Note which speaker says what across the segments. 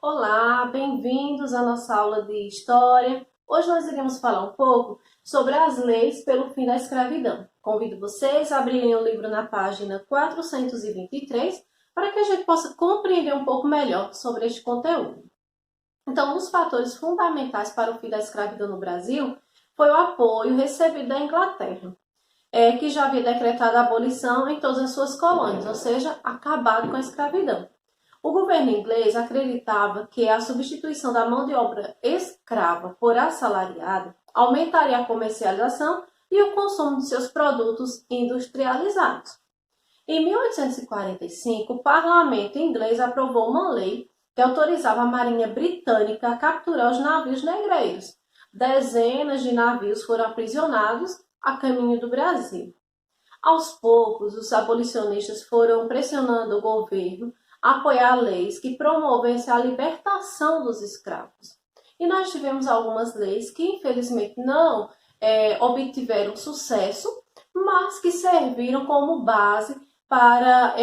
Speaker 1: Olá, bem-vindos à nossa aula de História. Hoje nós iremos falar um pouco sobre as leis pelo fim da escravidão. Convido vocês a abrirem o livro na página 423 para que a gente possa compreender um pouco melhor sobre este conteúdo. Então, um dos fatores fundamentais para o fim da escravidão no Brasil foi o apoio recebido da Inglaterra, que já havia decretado a abolição em todas as suas colônias, ou seja, acabado com a escravidão. O governo inglês acreditava que a substituição da mão de obra escrava por assalariada aumentaria a comercialização e o consumo de seus produtos industrializados. Em 1845, o parlamento inglês aprovou uma lei que autorizava a Marinha Britânica a capturar os navios negreiros. Dezenas de navios foram aprisionados a caminho do Brasil. Aos poucos, os abolicionistas foram pressionando o governo a apoiar leis que promovessem a libertação dos escravos. E nós tivemos algumas leis que, infelizmente, não obtiveram sucesso, mas que serviram como base para,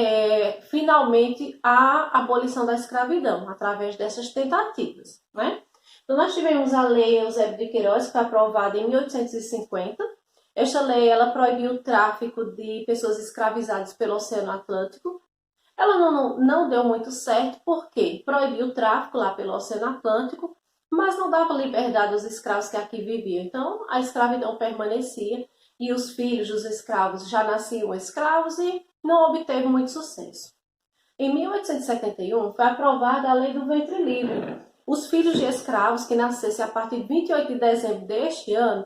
Speaker 1: finalmente, a abolição da escravidão, através dessas tentativas, né? Então, nós tivemos a Lei Eusébio de Queiroz, que foi aprovada em 1850. Esta lei ela proibiu o tráfico de pessoas escravizadas pelo Oceano Atlântico. Ela não deu muito certo porque proibiu o tráfico lá pelo Oceano Atlântico, mas não dava liberdade aos escravos que aqui viviam. Então, a escravidão permanecia e os filhos dos escravos já nasciam escravos e não obteve muito sucesso. Em 1871, foi aprovada a Lei do Ventre Livre. Os filhos de escravos que nascessem a partir de 28 de dezembro deste ano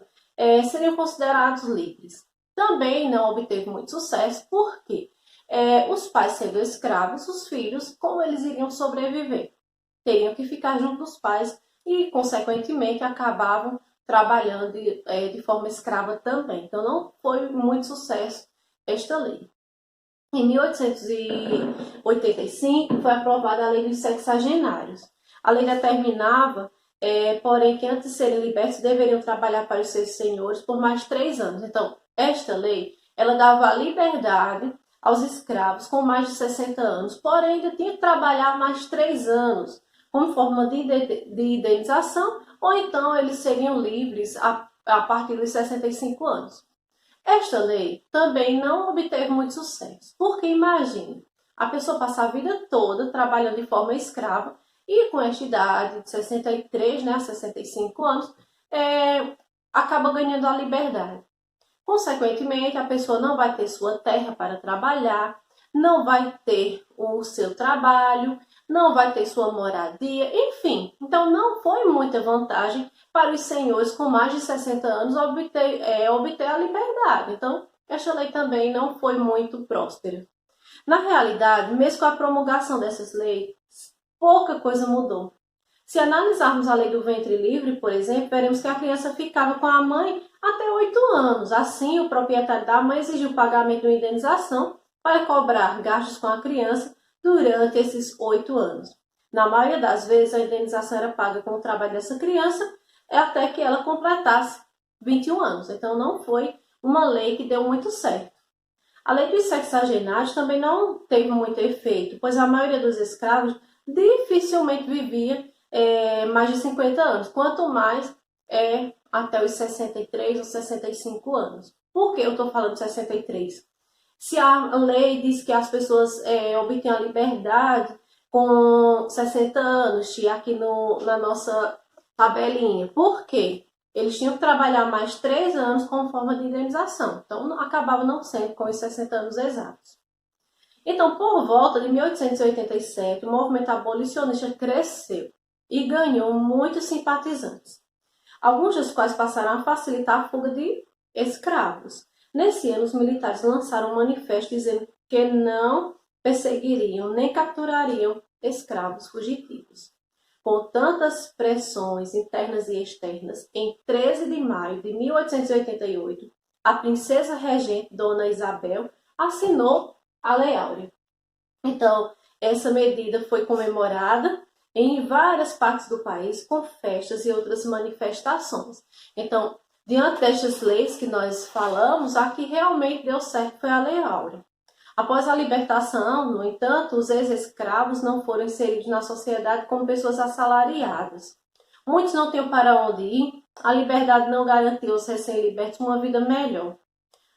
Speaker 1: seriam considerados livres. Também não obteve muito sucesso, porque os pais sendo escravos, os filhos, como eles iriam sobreviver? Teriam que ficar junto dos pais e, consequentemente, acabavam trabalhando de forma escrava também. Então, não foi muito sucesso esta lei. Em 1885, foi aprovada a Lei dos Sexagenários. A lei determinava, porém, que antes de serem libertos, deveriam trabalhar para os seus senhores por mais 3 anos. Então, esta lei, ela dava a liberdade aos escravos com mais de 60 anos, porém, ainda tinha que trabalhar mais 3 anos, como forma de indenização, ou então eles seriam livres a partir dos 65 anos. Esta lei também não obteve muito sucesso, porque imagine, a pessoa passar a vida toda trabalhando de forma escrava e com esta idade de 63, né, a 65 anos, acaba ganhando a liberdade. Consequentemente, a pessoa não vai ter sua terra para trabalhar, não vai ter o seu trabalho, não vai ter sua moradia, enfim. Então, não foi muita vantagem para os senhores com mais de 60 anos obter a liberdade. Então, esta lei também não foi muito próspera. Na realidade, mesmo com a promulgação dessas leis, pouca coisa mudou. Se analisarmos a lei do ventre livre, por exemplo, veremos que a criança ficava com a mãe até 8 anos. Assim, o proprietário da mãe exigiu o pagamento de uma indenização para cobrar gastos com a criança durante esses 8 anos. Na maioria das vezes, a indenização era paga com o trabalho dessa criança até que ela completasse 21 anos. Então, não foi uma lei que deu muito certo. A lei dos sexagenários também não teve muito efeito, pois a maioria dos escravos dificilmente vivia mais de 50 anos, quanto mais até os 63 ou 65 anos. Por que eu estou falando 63? Se a lei diz que as pessoas obtêm a liberdade com 60 anos, aqui na nossa tabelinha. Por quê? Eles tinham que trabalhar mais 3 anos como forma de indenização. Então, acabava não sendo com os 60 anos exatos. Então, por volta de 1887, o movimento abolicionista cresceu e ganhou muitos simpatizantes, alguns dos quais passaram a facilitar a fuga de escravos. Nesse ano, os militares lançaram um manifesto dizendo que não perseguiriam nem capturariam escravos fugitivos. Com tantas pressões internas e externas, em 13 de maio de 1888, a princesa regente Dona Isabel assinou a Lei Áurea. Então, essa medida foi comemorada em várias partes do país com festas e outras manifestações. Então, diante destas leis que nós falamos, a que realmente deu certo foi a Lei Áurea. Após a libertação, no entanto, os ex-escravos não foram inseridos na sociedade como pessoas assalariadas. Muitos não tinham para onde ir, a liberdade não garantiu aos recém-libertos uma vida melhor.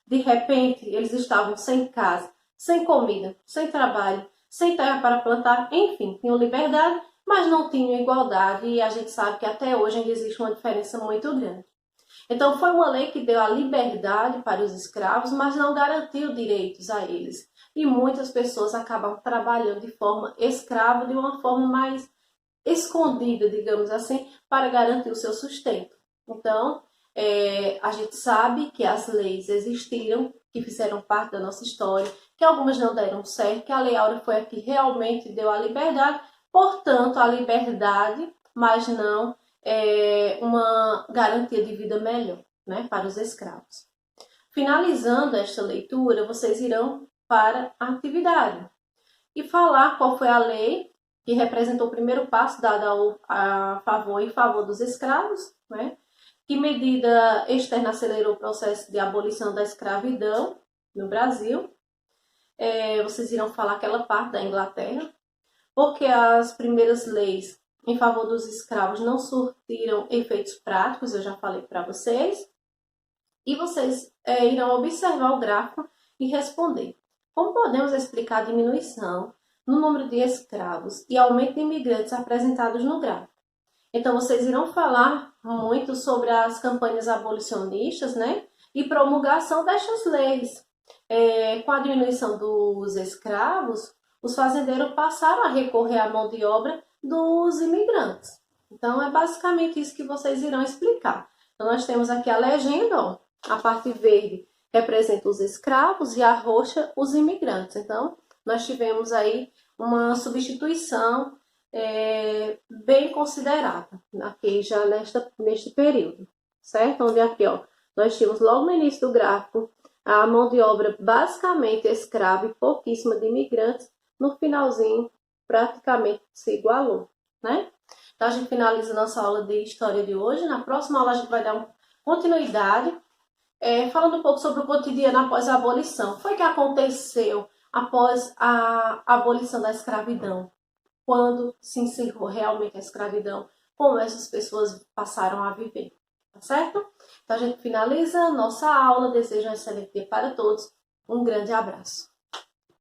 Speaker 1: De repente, eles estavam sem casa, sem comida, sem trabalho, sem terra para plantar, enfim, tinham liberdade, mas não tinham igualdade, e a gente sabe que até hoje ainda existe uma diferença muito grande. Então, foi uma lei que deu a liberdade para os escravos, mas não garantiu direitos a eles. E muitas pessoas acabam trabalhando de forma escrava, de uma forma mais escondida, digamos assim, para garantir o seu sustento. Então, a gente sabe que as leis existiram, que fizeram parte da nossa história, que algumas não deram certo, que a Lei Áurea foi a que realmente deu a liberdade, portanto, a liberdade, mas não uma garantia de vida melhor, né, para os escravos. Finalizando esta leitura, vocês irão para a atividade e falar qual foi a lei que representou o primeiro passo dado a favor em favor dos escravos, né? Que medida externa acelerou o processo de abolição da escravidão no Brasil. Vocês irão falar aquela parte da Inglaterra, porque as primeiras leis em favor dos escravos não surtiram efeitos práticos, eu já falei para vocês. E vocês irão observar o gráfico e responder. Como podemos explicar a diminuição no número de escravos e aumento de imigrantes apresentados no gráfico? Então, vocês irão falar muito sobre as campanhas abolicionistas, né? E promulgação destas leis. Com a diminuição dos escravos, os fazendeiros passaram a recorrer à mão de obra dos imigrantes. Então, é basicamente isso que vocês irão explicar. Então, nós temos aqui a legenda, ó. A parte verde representa os escravos e a roxa os imigrantes. Então, nós tivemos aí uma substituição bem considerada aqui já neste período, certo? Onde aqui, ó, nós tínhamos logo no início do gráfico a mão de obra basicamente escrava e pouquíssima de imigrantes. No finalzinho, praticamente se igualou, né? Então, a gente finaliza nossa aula de história de hoje. Na próxima aula, a gente vai dar continuidade falando um pouco sobre o cotidiano após a abolição. Foi o que aconteceu após a abolição da escravidão? Quando se encerrou realmente a escravidão? Como essas pessoas passaram a viver? Tá certo? Então a gente finaliza nossa aula. Desejo um excelente dia para todos. Um grande abraço.